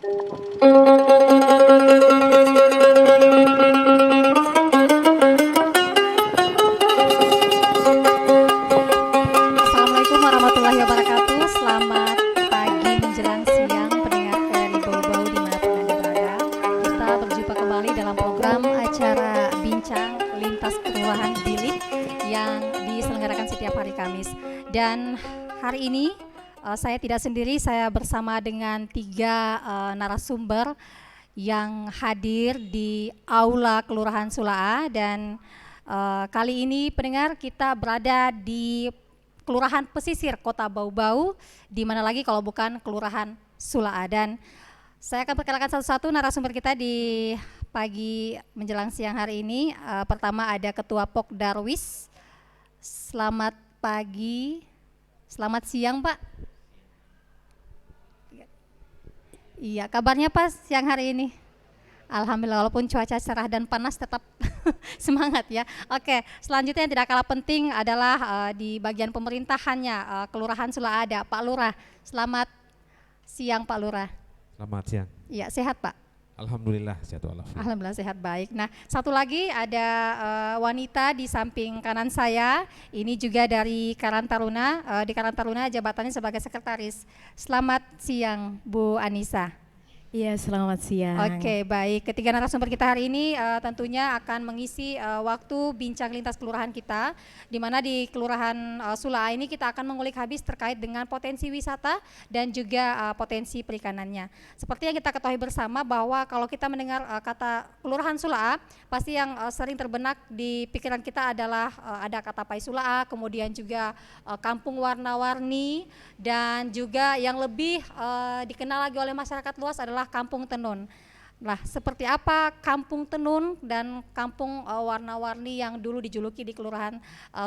Assalamualaikum warahmatullahi wabarakatuh. Selamat pagi menjelang siang pendengar dari Bau-Bau dimanapun Anda berada. Kita berjumpa kembali dalam program acara Bincang Lintas Kelurahan Bilik yang diselenggarakan setiap hari Kamis. Dan hari ini saya tidak sendiri, saya bersama dengan tiga narasumber yang hadir di Aula Kelurahan Sulaa. Dan kali ini pendengar kita berada di Kelurahan Pesisir Kota Bau-Bau, di mana lagi kalau bukan Kelurahan Sulaa. Dan saya akan perkenalkan satu-satu narasumber kita di pagi menjelang siang hari ini. Pertama ada Ketua Pok Darwis. Selamat pagi, selamat siang Pak. Iya, kabarnya Pak siang hari ini? Alhamdulillah, walaupun cuaca cerah dan panas tetap semangat ya. Oke, selanjutnya yang tidak kalah penting adalah di bagian pemerintahannya Kelurahan Sulaa ada Pak Lurah. Selamat siang Pak Lurah. Selamat siang. Iya, sehat Pak? Alhamdulillah sehat walafiat. Alhamdulillah sehat, baik. Nah, satu lagi ada wanita di samping kanan saya. Ini juga dari Karang Taruna. Di Karang Taruna jabatannya sebagai sekretaris. Selamat siang Bu Anissa. Iya, selamat siang. Oke, baik. Ketiga narasumber kita hari ini tentunya akan mengisi waktu bincang lintas kelurahan kita, di mana di Kelurahan Sulaa ini kita akan mengulik habis terkait dengan potensi wisata dan juga potensi perikanannya. Seperti yang kita ketahui bersama bahwa kalau kita mendengar kata Kelurahan Sulaa, pasti yang sering terbenak di pikiran kita adalah ada kata Pai Sulaa, kemudian juga kampung warna-warni, dan juga yang lebih dikenal lagi oleh masyarakat luas adalah Kampung Tenun. Nah, seperti apa Kampung Tenun dan kampung warna-warni yang dulu dijuluki di Kelurahan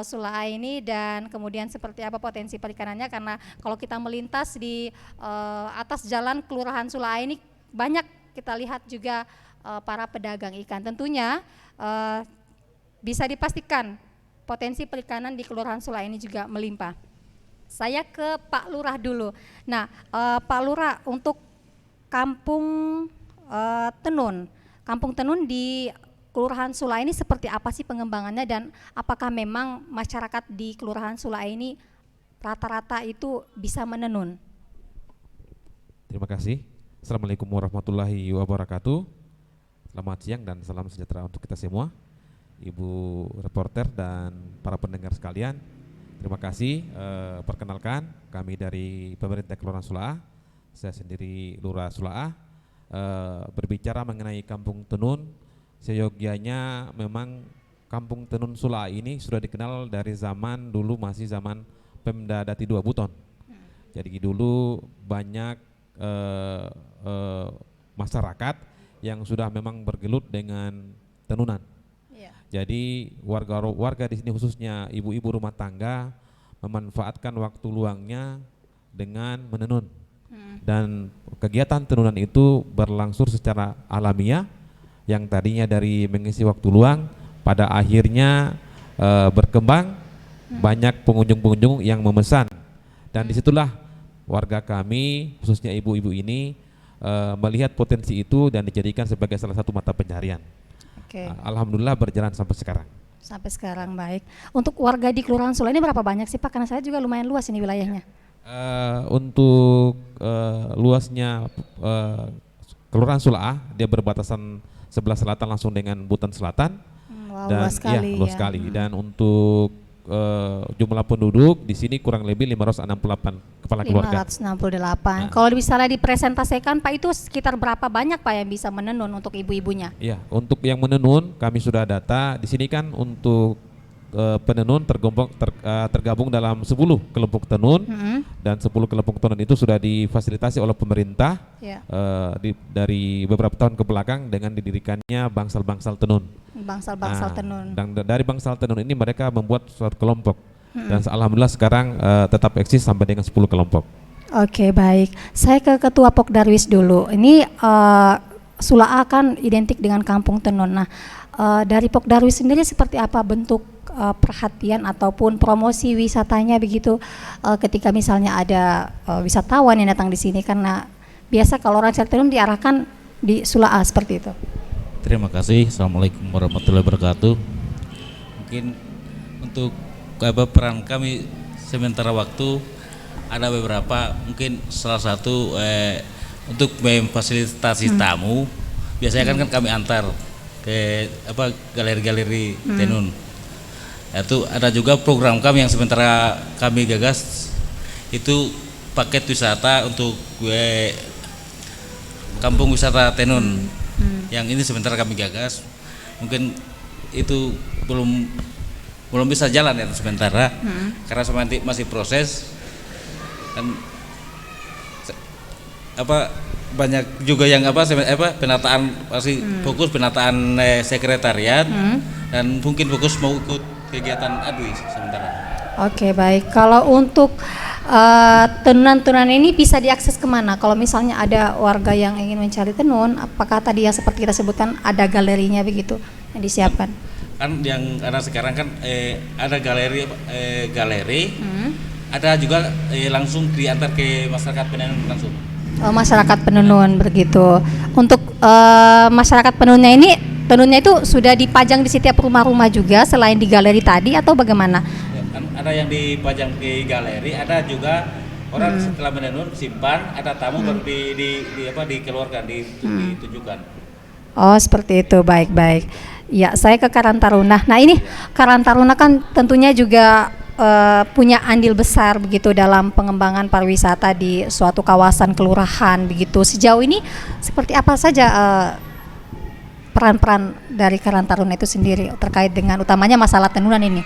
Sulaa ini, dan kemudian seperti apa potensi perikanannya, karena kalau kita melintas di atas jalan Kelurahan Sulaa ini banyak kita lihat juga para pedagang ikan. Tentunya bisa dipastikan potensi perikanan di Kelurahan Sulaa ini juga melimpah. Saya ke Pak Lurah dulu. Nah, Pak Lurah, untuk Kampung Kampung Tenun di Kelurahan Sulaa ini seperti apa sih pengembangannya, dan apakah memang masyarakat di Kelurahan Sulaa ini rata-rata itu bisa menenun? Terima kasih. Assalamualaikum warahmatullahi wabarakatuh. Selamat siang dan salam sejahtera untuk kita semua, Ibu reporter dan para pendengar sekalian. Terima kasih. Perkenalkan, kami dari pemerintah Kelurahan Sulaa. Saya sendiri Lurah Sulaa. Berbicara mengenai Kampung Tenun, seyogianya memang Kampung Tenun Sulaa ini sudah dikenal dari zaman dulu, masih zaman Pemda Dati 2 Buton. Jadi dulu banyak masyarakat yang sudah memang bergelut dengan tenunan. Jadi warga di sini, khususnya ibu-ibu rumah tangga, memanfaatkan waktu luangnya dengan menenun. Dan kegiatan tenunan itu berlangsung secara alamiah, yang tadinya dari mengisi waktu luang pada akhirnya berkembang, banyak pengunjung-pengunjung yang memesan. Dan disitulah warga kami, khususnya ibu-ibu ini melihat potensi itu dan dijadikan sebagai salah satu mata pencaharian. Alhamdulillah berjalan sampai sekarang. Sampai sekarang, baik. Untuk warga di Kelurahan Sulaa ini berapa banyak sih Pak? Karena saya juga lumayan luas ini wilayahnya. Untuk luasnya Kelurahan Sulaa, dia berbatasan sebelah selatan langsung dengan Buton Selatan. Wow, Dan luas sekali, luas sekali. Dan untuk jumlah penduduk di sini kurang lebih 568 kepala keluarga. 568. Kalau misalnya dipresentasikan Pak, itu sekitar berapa banyak Pak yang bisa menenun untuk ibu-ibunya? Iya, untuk yang menenun kami sudah data di sini kan. Untuk penenun tergabung dalam 10 kelompok tenun, dan 10 kelompok tenun itu sudah difasilitasi oleh pemerintah dari beberapa tahun ke belakang dengan didirikannya bangsal-bangsal tenun. Bangsal-bangsal tenun. Dan dari bangsal tenun ini mereka membuat suatu kelompok, dan alhamdulillah sekarang tetap eksis sampai dengan 10 kelompok. Oke, baik. Saya ke Ketua Pok Darwis dulu. Ini Sulaa kan identik dengan kampung tenun. Nah, dari Pok Darwis sendiri seperti apa bentuk perhatian ataupun promosi wisatanya begitu, ketika misalnya ada wisatawan yang datang di sini, karena biasa kalau orang cari tenun diarahkan di Sula A seperti itu. Terima kasih. Assalamualaikum warahmatullahi wabarakatuh. Mungkin untuk peran kami sementara waktu ada beberapa, mungkin salah satu untuk memfasilitasi tamu. Biasanya kan kami antar ke galeri-galeri tenun. Itu ada juga program kami yang sementara kami gagas, itu paket wisata untuk kampung wisata tenun. Yang ini sementara kami gagas, mungkin itu belum bisa jalan ya sementara, karena masih proses dan banyak juga yang penataan, masih fokus penataan sekretariat dan mungkin fokus mau ikut kegiatan ADWI sementara. Oke, baik. Kalau untuk tenunan-tenunan ini bisa diakses kemana? Kalau misalnya ada warga yang ingin mencari tenun, apakah tadi yang seperti kita sebutkan ada galerinya begitu yang disiapkan? Kan yang ada sekarang kan ada galeri, ada juga langsung diantar ke masyarakat penenun langsung. Oh, masyarakat penenun begitu. Untuk masyarakat penenunnya ini, tenunnya itu sudah dipajang di setiap rumah-rumah juga selain di galeri tadi atau bagaimana? Kan ada yang dipajang di galeri, ada juga orang setelah menenun simpan, ada tamu baru dikeluarkan, ditunjukkan. Oh, seperti itu. Baik-baik. Ya, saya ke Karang Taruna. Nah, ini Karang Taruna kan tentunya juga punya andil besar begitu dalam pengembangan pariwisata di suatu kawasan kelurahan begitu. Sejauh ini seperti apa saja peran-peran dari Karang Taruna itu sendiri terkait dengan utamanya masalah tenunan ini?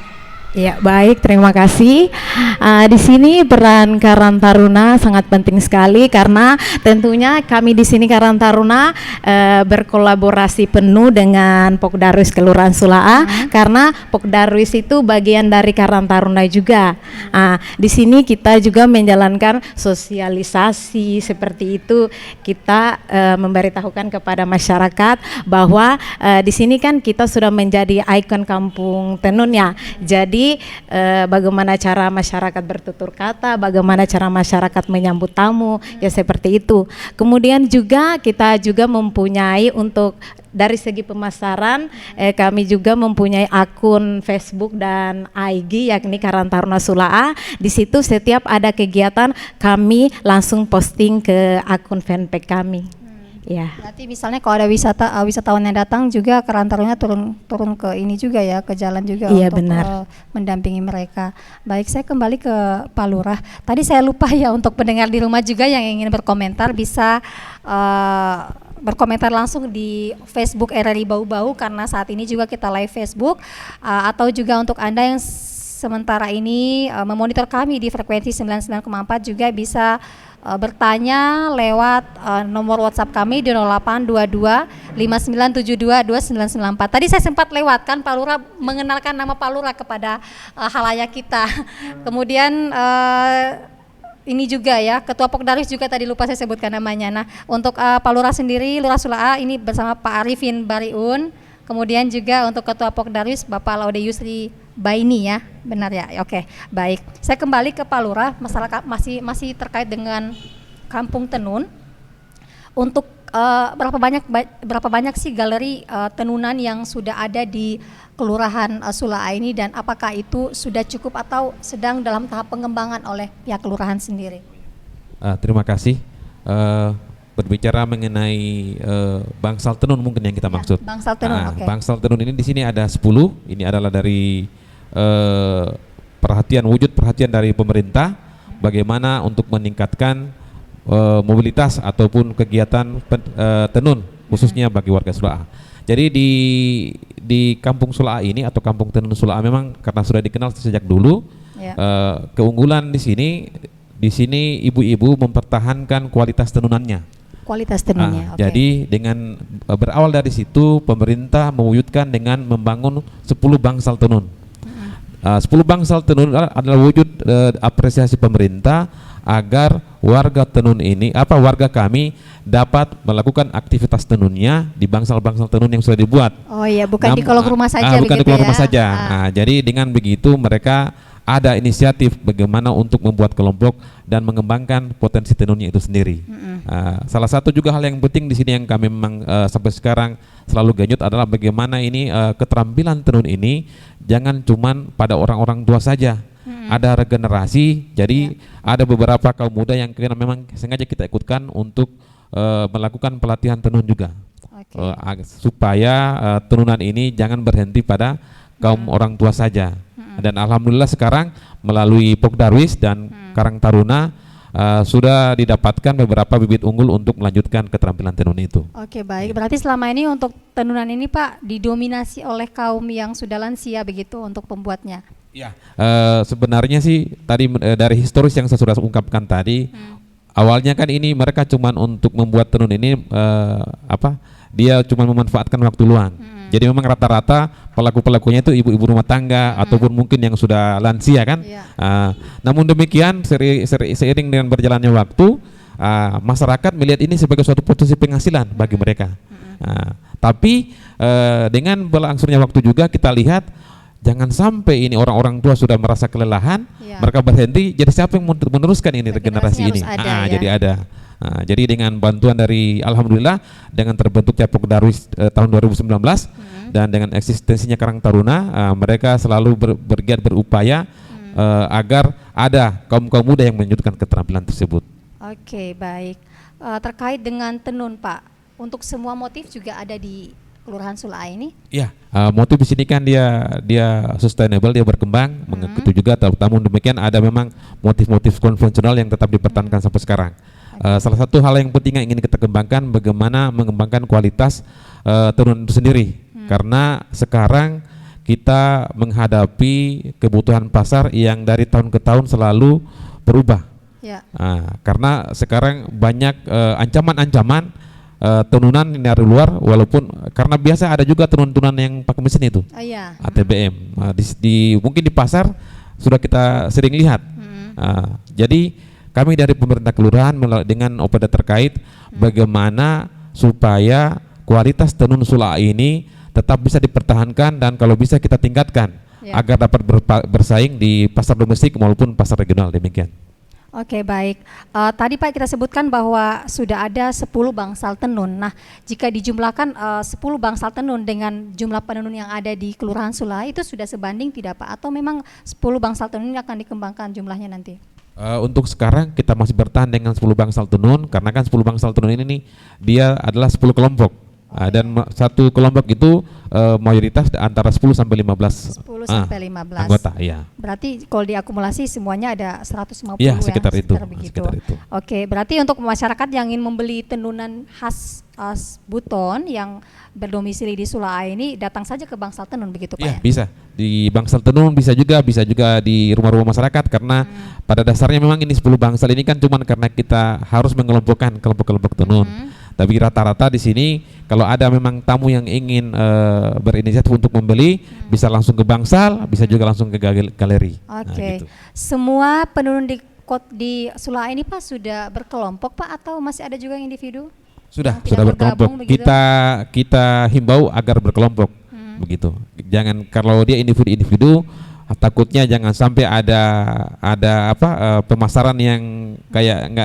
Ya, baik, terima kasih. Di sini peran Karang Taruna sangat penting sekali karena tentunya kami di sini Karang Taruna berkolaborasi penuh dengan Pokdarwis Kelurahan Sula A karena Pokdarwis itu bagian dari Karang Taruna juga. Di sini kita juga menjalankan sosialisasi seperti itu. Kita memberitahukan kepada masyarakat bahwa di sini kan kita sudah menjadi ikon kampung tenun ya. Jadi bagaimana cara masyarakat bertutur kata, bagaimana cara masyarakat menyambut tamu, ya seperti itu. Kemudian juga kita juga mempunyai untuk dari segi pemasaran, kami juga mempunyai akun Facebook dan IG yakni Karang Taruna Sula A. Di situ setiap ada kegiatan kami langsung posting ke akun fanpage kami. Ya. Berarti misalnya kalau ada wisatawan yang datang juga Karang Taruna turun ke ini juga ya, ke jalan juga untuk mendampingi mereka. Baik, saya kembali ke Pak Lurah. Tadi saya lupa ya untuk pendengar di rumah juga yang ingin berkomentar bisa berkomentar langsung di Facebook RRI Bau-Bau karena saat ini juga kita live Facebook, atau juga untuk Anda yang sementara ini memonitor kami di frekuensi 99,4 juga bisa bertanya lewat nomor WhatsApp kami di 0822 5972 2994. Tadi saya sempat lewatkan Pak Lurah mengenalkan nama Pak Lurah kepada halayak kita. Kemudian ini juga ya, Ketua Pokdarwis juga tadi lupa saya sebutkan namanya. Nah, untuk Pak Lurah sendiri, Lurah Sula A ini bersama Pak Arifin Bariun. Kemudian juga untuk Ketua Pokdarwis Bapak Laude Yusri Baini ya, benar ya? Oke, baik. Saya kembali ke Pak Lurah, masalah masih terkait dengan Kampung Tenun. Untuk berapa banyak sih galeri tenunan yang sudah ada di Kelurahan Sula A ini dan apakah itu sudah cukup atau sedang dalam tahap pengembangan oleh pihak kelurahan sendiri? Terima kasih. Berbicara mengenai bangsal tenun mungkin yang kita maksud. Bangsal tenun, oke. Bangsal tenun ini di sini ada 10. Ini adalah dari wujud perhatian dari pemerintah bagaimana untuk meningkatkan mobilitas ataupun kegiatan tenun khususnya bagi warga Sula A. Jadi di Kampung Sula A ini atau Kampung Tenun Sula A memang karena sudah dikenal sejak dulu, keunggulan di sini ibu-ibu mempertahankan kualitas tenunannya. Kualitas tenunnya. Jadi dengan berawal dari situ pemerintah mewujudkan dengan membangun 10 bangsal tenun. 10 bangsal tenun adalah wujud apresiasi pemerintah agar warga tenun ini, warga kami dapat melakukan aktivitas tenunnya di bangsal-bangsal tenun yang sudah dibuat. Oh iya, bukan di kolong rumah saja. Bukan di kolong rumah saja. Jadi dengan begitu mereka ada inisiatif bagaimana untuk membuat kelompok dan mengembangkan potensi tenunnya itu sendiri. Salah satu juga hal yang penting di sini yang kami memang sampai sekarang selalu genjot adalah bagaimana ini keterampilan tenun ini jangan cuman pada orang-orang tua saja. Ada regenerasi, jadi ada beberapa kaum muda yang memang sengaja kita ikutkan untuk melakukan pelatihan tenun juga. Supaya tenunan ini jangan berhenti pada kaum orang tua saja. Dan alhamdulillah sekarang melalui Pokdarwis dan Karang Taruna sudah didapatkan beberapa bibit unggul untuk melanjutkan keterampilan tenun itu. Oke, baik. Berarti selama ini untuk tenunan ini Pak didominasi oleh kaum yang sudah lansia begitu untuk pembuatnya? Ya, sebenarnya sih tadi dari historis yang saya sudah ungkapkan tadi, awalnya kan ini mereka cuman untuk membuat tenun ini dia cuma memanfaatkan waktu luang. Jadi memang rata-rata pelaku-pelakunya itu ibu-ibu rumah tangga ataupun mungkin yang sudah lansia kan. Namun demikian seiring dengan berjalannya waktu, masyarakat melihat ini sebagai suatu potensi penghasilan bagi mereka. Tapi dengan berlangsungnya waktu juga kita lihat jangan sampai ini orang-orang tua sudah merasa kelelahan, mereka berhenti. Jadi siapa yang meneruskan ini regenerasi ini? Jadi ada. Jadi dengan bantuan dari alhamdulillah dengan terbentuknya Pokdarwis tahun 2019 dan dengan eksistensinya Karang Taruna, mereka selalu bergiat berupaya agar ada kaum-kaum muda yang melanjutkan keterampilan tersebut. Oke, baik. Terkait dengan tenun Pak, untuk semua motif juga ada di Kelurahan Sula ini? Iya, motif di sini kan dia sustainable, dia berkembang, mengikuti juga. Namun demikian ada memang motif-motif konvensional yang tetap dipertahankan sampai sekarang. Salah satu hal yang penting yang ingin kita kembangkan bagaimana mengembangkan kualitas tenun itu sendiri, karena sekarang kita menghadapi kebutuhan pasar yang dari tahun ke tahun selalu berubah. Karena sekarang banyak ancaman-ancaman tenunan dari luar, walaupun karena biasa ada juga tenun-tenunan yang pakai mesin itu, ATBM. Mungkin di pasar sudah kita sering lihat. Jadi kami dari pemerintah kelurahan dengan OPD terkait bagaimana supaya kualitas tenun Sula ini tetap bisa dipertahankan dan kalau bisa kita tingkatkan agar dapat bersaing di pasar domestik maupun pasar regional, demikian. Oke, baik. Tadi Pak kita sebutkan bahwa sudah ada 10 bangsal tenun. Nah, jika dijumlahkan 10 bangsal tenun dengan jumlah penenun yang ada di Kelurahan Sula itu sudah sebanding tidak Pak? Atau memang 10 bangsal tenun ini akan dikembangkan jumlahnya nanti? Untuk sekarang kita masih bertahan dengan 10 bangsal tenun, karena kan 10 bangsal tenun ini nih, dia adalah 10 kelompok. Dan satu kelompok itu mayoritas antara 10 sampai 15 anggota, ya. Berarti kalau diakumulasi semuanya ada 150 sekitar itu. Oke, berarti untuk masyarakat yang ingin membeli tenunan khas Buton yang berdomisili di Sula ini datang saja ke Bangsal Tenun begitu Pak? Iya, bisa. Di Bangsal Tenun bisa juga di rumah-rumah masyarakat, karena pada dasarnya memang ini 10 bangsal ini kan cuman karena kita harus mengelompokkan kelompok-kelompok tenun. Tapi rata-rata di sini kalau ada memang tamu yang ingin berinisiatif untuk membeli, bisa langsung ke bangsal, bisa juga langsung ke galeri. Gitu. Semua penenun di Sula ini Pak sudah berkelompok Pak atau masih ada juga yang individu? Sudah berkelompok. Kita himbau agar berkelompok, begitu. Jangan kalau dia individu, takutnya jangan sampai ada pemasaran yang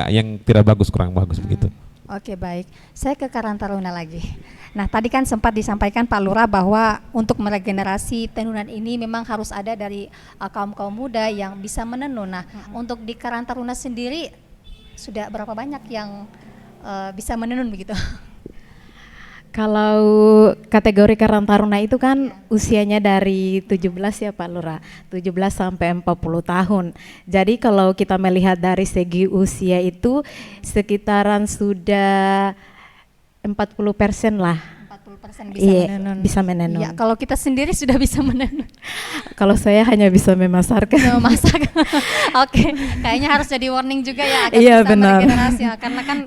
yang tidak bagus, kurang bagus begitu. Oke, baik. Saya ke Karang Taruna lagi. Nah, tadi kan sempat disampaikan Pak Lurah bahwa untuk meregenerasi tenunan ini memang harus ada dari kaum-kaum muda yang bisa menenun. Nah, untuk di Karang Taruna sendiri sudah berapa banyak yang bisa menenun begitu? Kalau kategori Karang Taruna itu kan usianya dari 17 ya Pak Lurah, 17 sampai 40 tahun. Jadi kalau kita melihat dari segi usia itu sekitaran sudah 40% lah. 40% bisa menenun. Bisa menenun. Ya, kalau kita sendiri sudah bisa menenun. Kalau saya hanya bisa memasarkan. Memasak. Oke, kayaknya harus jadi warning juga ya agar bisa meregenerasi ya. Karena kan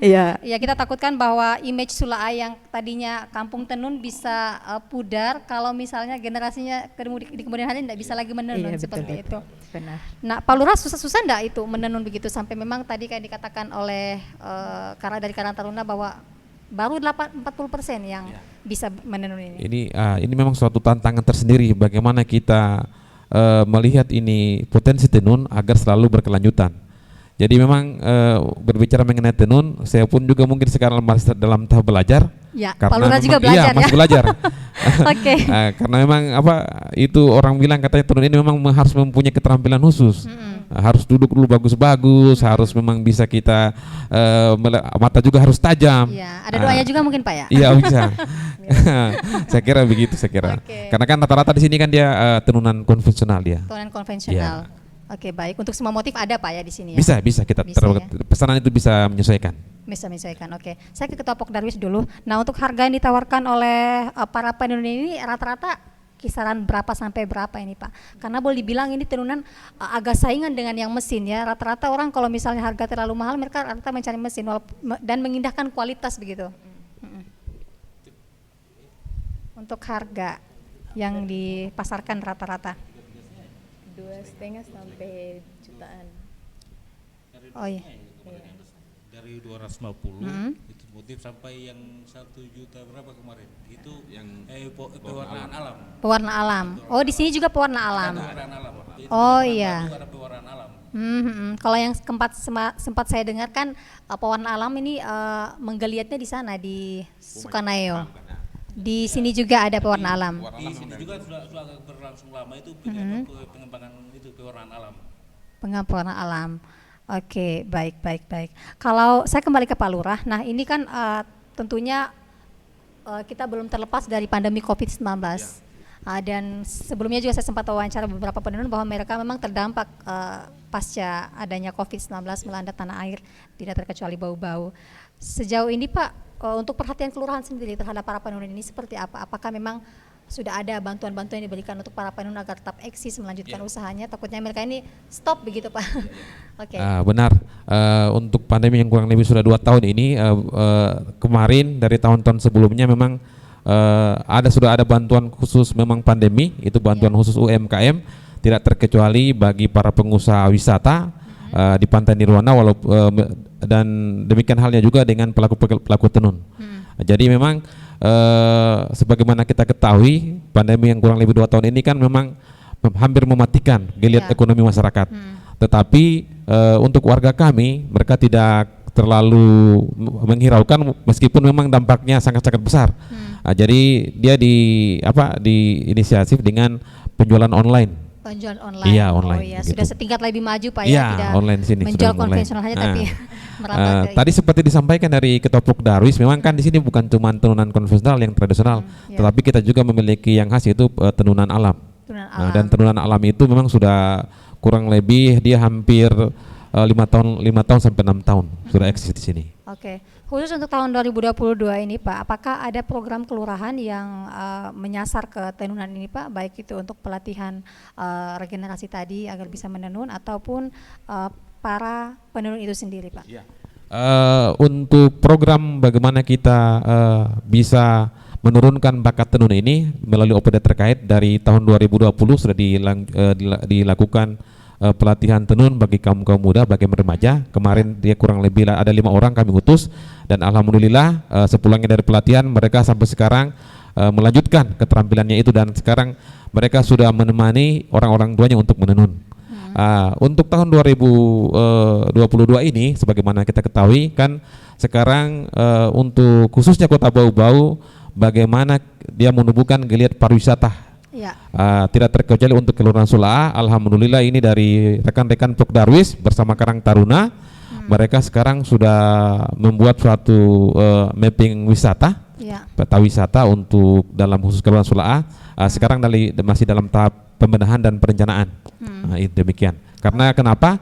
ya kita takutkan bahwa image Sula yang tadinya kampung tenun bisa pudar kalau misalnya generasinya di kemudian hari tidak bisa lagi menenun seperti itu. Benar. Nah, Pak Lurah susah enggak itu menenun begitu sampai memang tadi kayak dikatakan oleh karena dari Karang Taruna bahwa baru 40% yang bisa menenun ini. Ini memang suatu tantangan tersendiri bagaimana kita melihat ini potensi tenun agar selalu berkelanjutan. Jadi memang berbicara mengenai tenun, saya pun juga mungkin sekarang masih dalam tahap belajar. Ya, Karena Pak Lurah juga memang- belajar iya, masih ya. belajar. Oke. Karena memang itu orang bilang katanya tenun ini memang harus mempunyai keterampilan khusus. Harus duduk dulu bagus-bagus, harus memang bisa kita mata juga harus tajam. Iya, ada doanya juga mungkin Pak ya. Iya bisa. Saya kira begitu, saya kira. Oke. Karena kan rata-rata di sini kan dia tenunan konvensional dia. Tonan konvensional. Oke, baik. Untuk semua motif ada Pak ya di sini ya. Bisa kita Bisa ya. pesanan itu bisa menyesuaikan. Bisa menyesuaikan. Oke. Saya ke Ketua Pok Darwis dulu. Nah, untuk harga yang ditawarkan oleh para penenun ini rata-rata kisaran berapa sampai berapa ini Pak? Karena boleh dibilang ini tenunan agak saingan dengan yang mesin ya. Rata-rata orang kalau misalnya harga terlalu mahal mereka rata-rata mencari mesin dan mengindahkan kualitas begitu. Untuk harga yang dipasarkan rata-rata 2,5 sampai jutaan. Oh iya. Dari 250 itu motif sampai yang 1 juta berapa kemarin? Itu yang pewarnaan alam. Pewarna alam. Oh, di sini juga pewarna alam. Pewarnaan alam. Itu Oh iya. ada pewarnaan alam. Kalau yang sempat saya dengarkan pewarna alam ini menggeliatnya di sana di Sukaneo. Di sini juga ada pewarna alam. Di sini juga sudah agak berlangsung lama itu pengembangan itu pewarnaan alam. Pewarna alam. Oke, baik. Kalau saya kembali ke Pak Lurah, nah ini kan tentunya kita belum terlepas dari pandemi COVID-19. Dan sebelumnya juga saya sempat wawancara beberapa penenun bahwa mereka memang terdampak pasca adanya COVID-19 melanda tanah air, tidak terkecuali bau-bau. Sejauh ini Pak, untuk perhatian kelurahan sendiri terhadap para penenun ini seperti apa? Apakah memang sudah ada bantuan-bantuan yang diberikan untuk para penenun agar tetap eksis melanjutkan usahanya? Takutnya mereka ini stop begitu Pak. Oke. Benar. Untuk pandemi yang kurang lebih sudah 2 tahun ini, kemarin dari tahun-tahun sebelumnya memang sudah ada bantuan khusus memang pandemi, itu bantuan khusus UMKM, tidak terkecuali bagi para pengusaha wisata di Pantai Nirwana, dan demikian halnya juga dengan pelaku tenun. Jadi memang sebagaimana kita ketahui, pandemi yang kurang lebih 2 tahun ini kan memang hampir mematikan geliat ekonomi masyarakat. Tetapi untuk warga kami, mereka tidak terlalu menghiraukan meskipun memang dampaknya sangat-sangat besar. Jadi dia diinisiatif dengan penjualan online. Penjualan online. Iya, online. Oh iya, gitu. sudah setingkat lebih maju Pak Iya, ya, tidak online sini, menjual sudah online. konvensional saja tapi merambah ke Tadi seperti disampaikan dari Ketua Pok Darwis, memang kan di sini bukan cuma tenunan konvensional yang tradisional, tetapi kita juga memiliki yang khas yaitu tenunan alam. tenunan Nah, alam. dan tenunan alam itu memang sudah kurang lebih dia hampir 5 tahun sampai 6 tahun sudah eksis di sini. Oke. Khusus untuk tahun 2022 ini Pak, apakah ada program kelurahan yang menyasar ke tenunan ini Pak, baik itu untuk pelatihan regenerasi tadi agar bisa menenun ataupun para penenun itu sendiri Pak? Untuk program bagaimana kita bisa menurunkan bakat tenun ini melalui OPD terkait, dari tahun 2020 sudah dilakukan pelatihan tenun bagi kaum muda, bagi remaja. Kemarin dia kurang lebih ada 5 orang kami utus, dan alhamdulillah sepulangnya dari pelatihan mereka sampai sekarang melanjutkan keterampilannya itu, dan sekarang mereka sudah menemani orang-orang tuanya untuk menenun. Untuk tahun 2022 ini sebagaimana kita ketahui kan sekarang untuk khususnya Kota Bau-Bau, bagaimana dia menumbuhkan geliat pariwisata. Ya. Tidak terkecuali untuk Kelurahan Sula'a, alhamdulillah ini dari rekan-rekan Pok Darwis bersama Karang Taruna, mereka sekarang sudah membuat suatu mapping wisata, peta wisata untuk dalam khusus Kelurahan Sula'a. Sekarang masih dalam tahap pembenahan dan perencanaan. Itu demikian. Karena kenapa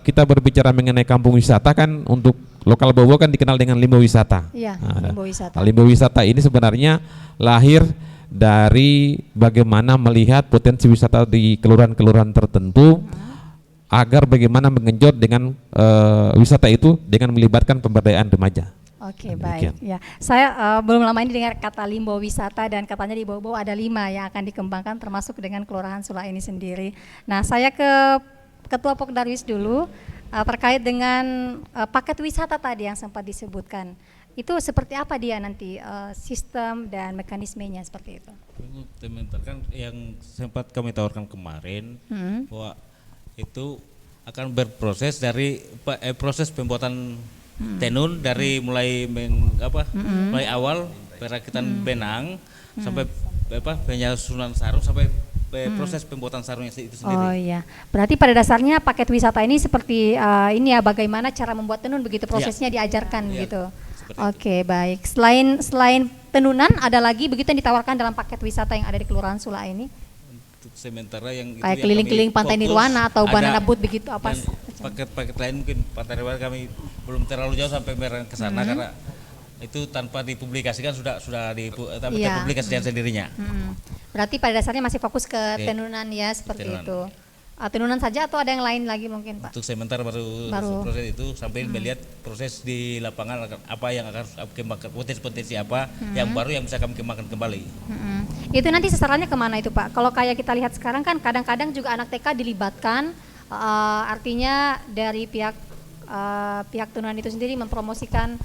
kita berbicara mengenai kampung wisata kan, untuk lokal Bau-Bau kan dikenal dengan limbo wisata. Iya, limbo wisata. Limbo wisata ini sebenarnya lahir dari bagaimana melihat potensi wisata di kelurahan-kelurahan tertentu, agar bagaimana mengenjot dengan wisata itu dengan melibatkan pemberdayaan remaja. Oke, baik. Ya, saya belum lama ini dengar kata limbo wisata, dan katanya di Bau-Bau ada 5 yang akan dikembangkan termasuk dengan Kelurahan Sula'a ini sendiri. Nah, saya ke Ketua Pok Darwis dulu terkait dengan paket wisata tadi yang sempat disebutkan. Itu seperti apa dia nanti sistem dan mekanismenya seperti itu? Untuk Sementara kan yang sempat kami tawarkan kemarin bahwa itu akan berproses dari proses pembuatan tenun dari mulai mulai awal perakitan benang sampai penyusunan sarung sampai proses pembuatan sarungnya itu sendiri. Oh iya, berarti pada dasarnya paket wisata ini seperti ini ya, bagaimana cara membuat tenun begitu prosesnya diajarkan gitu. Oke, baik. Selain tenunan ada lagi begitu yang ditawarkan dalam paket wisata yang ada di Kelurahan Sula ini? Untuk sementara yang kayak keliling-keliling Pantai Nirwana atau Banana Boat begitu apa? Paket-paket lain mungkin Pantai Nirwana kami belum terlalu jauh sampai ke sana karena itu tanpa dipublikasikan sudah terpublikasikan sendirinya. Berarti pada dasarnya masih fokus ke tenunan ya seperti itu. Tenunan saja atau ada yang lain lagi mungkin Pak? Untuk sementara baru proses itu sambil melihat proses di lapangan apa yang akan kembangkan, potensi apa yang baru yang bisa kami kembangkan kembali. Itu nanti sasarannya kemana itu Pak? Kalau kayak kita lihat sekarang kan kadang-kadang juga anak TK dilibatkan, artinya dari pihak tenunan itu sendiri mempromosikan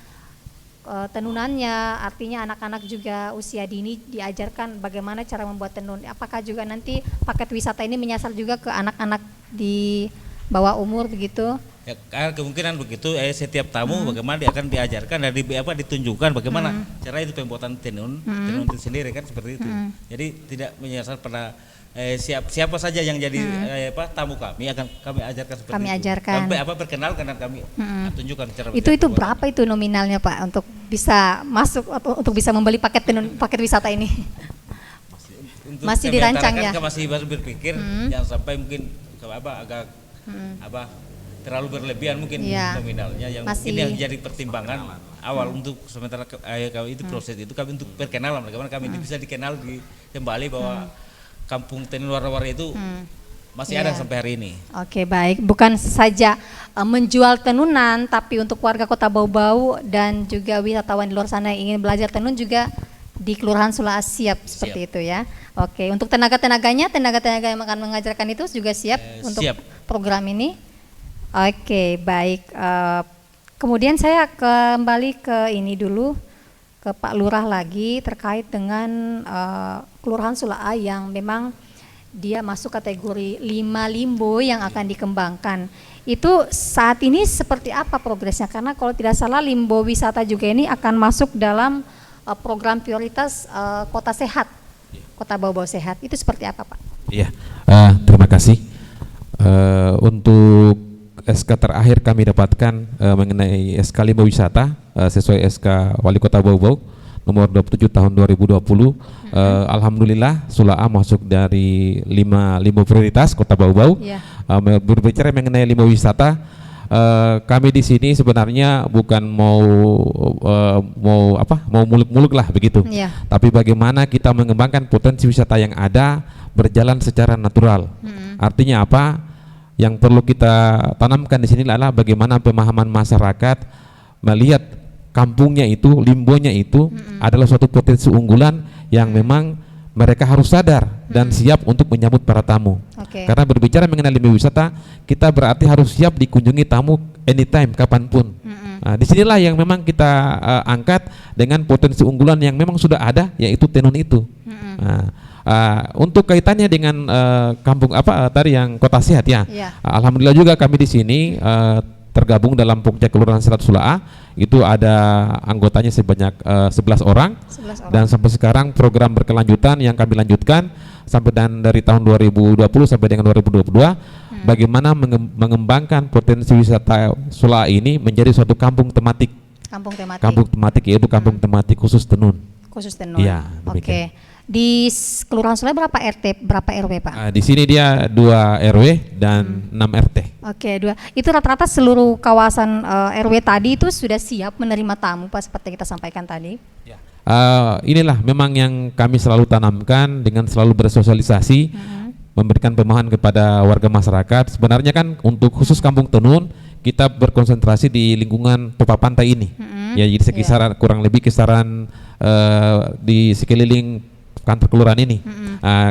tenunannya, artinya anak-anak juga usia dini diajarkan bagaimana cara membuat tenun. Apakah juga nanti paket wisata ini menyasar juga ke anak-anak di bawah umur begitu? Ya, kemungkinan begitu. Setiap tamu bagaimana dia akan diajarkan dan ditunjukkan bagaimana cara itu pembuatan tenun itu sendiri kan seperti itu. Jadi tidak menyasar pada siapa saja yang jadi tamu kami akan kami ajarkan seperti kami itu. ajarkan. Kami perkenalkan dan kami tunjukkan cara. Itu berapa itu nominalnya Pak untuk bisa masuk atau untuk bisa membeli paket wisata ini? Masih dirancang ya? Masih baru berpikir jangan sampai mungkin agak terlalu berlebihan mungkin nominalnya yang ini yang jadi pertimbangan awal untuk sementara itu proses itu kami untuk perkenalan bagaimana kami bisa dikenal kembali bahwa Kampung Tenun Warna-Warni itu masih ada sampai hari ini. Oke, baik. Bukan saja menjual tenunan, tapi untuk warga Kota Bau-Bau dan juga wisatawan di luar sana yang ingin belajar tenun juga di Kelurahan Sula siap seperti itu ya. Oke, untuk tenaga yang akan mengajarkan itu juga siap untuk program ini. Oke, baik. Kemudian saya kembali ke ini dulu, ke Pak Lurah lagi terkait dengan Kelurahan Sula yang memang dia masuk kategori 5 limbo yang akan dikembangkan. Itu saat ini seperti apa progresnya? Karena kalau tidak salah limbo wisata juga ini akan masuk dalam program prioritas Kota Sehat, Kota Bau-Bau Sehat. Itu seperti apa Pak? Iya, terima kasih. Untuk SK terakhir kami dapatkan mengenai SK limbo wisata sesuai SK Wali Kota Bau-Bau nomor 27 tahun 2020. Alhamdulillah Sula masuk dari 5 limbo prioritas Kota Bau-Bau. Berbicara mengenai limbo wisata, kami di sini sebenarnya bukan mau muluk-muluk lah begitu. Tapi bagaimana kita mengembangkan potensi wisata yang ada berjalan secara natural. Artinya apa? Yang perlu kita tanamkan di sini adalah bagaimana pemahaman masyarakat melihat kampungnya itu, limbonya itu adalah suatu potensi unggulan yang memang mereka harus sadar dan siap untuk menyambut para tamu. Karena berbicara mengenai limbo wisata, kita berarti harus siap dikunjungi tamu anytime, kapanpun. Nah, disinilah yang memang kita angkat dengan potensi unggulan yang memang sudah ada, yaitu tenun itu. Untuk kaitannya dengan kampung tadi yang Kota Sehat ya. Alhamdulillah juga kami di sini tergabung dalam Pokja Kelurahan Selat Sula. Itu ada anggotanya sebanyak 11 orang. Dan sampai sekarang program berkelanjutan yang kami lanjutkan sampai dari tahun 2020 sampai dengan 2022 bagaimana mengembangkan potensi wisata Sula ini menjadi suatu kampung tematik. Kampung tematik yaitu kampung tematik khusus tenun. Ya, Oke. Di Kelurahan Sula berapa RT, berapa RW Pak? Di sini dia 2 RW dan 6 RT. Oke, 2. Itu rata-rata seluruh kawasan RW tadi itu sudah siap menerima tamu Pak seperti kita sampaikan tadi? Inilah memang yang kami selalu tanamkan dengan selalu bersosialisasi, memberikan pemahaman kepada warga masyarakat. Sebenarnya kan untuk khusus Kampung Tenun kita berkonsentrasi di lingkungan Pepa Pantai ini. Ya, jadi sekitar kurang lebih kisaran di sekeliling kantor kelurahan ini.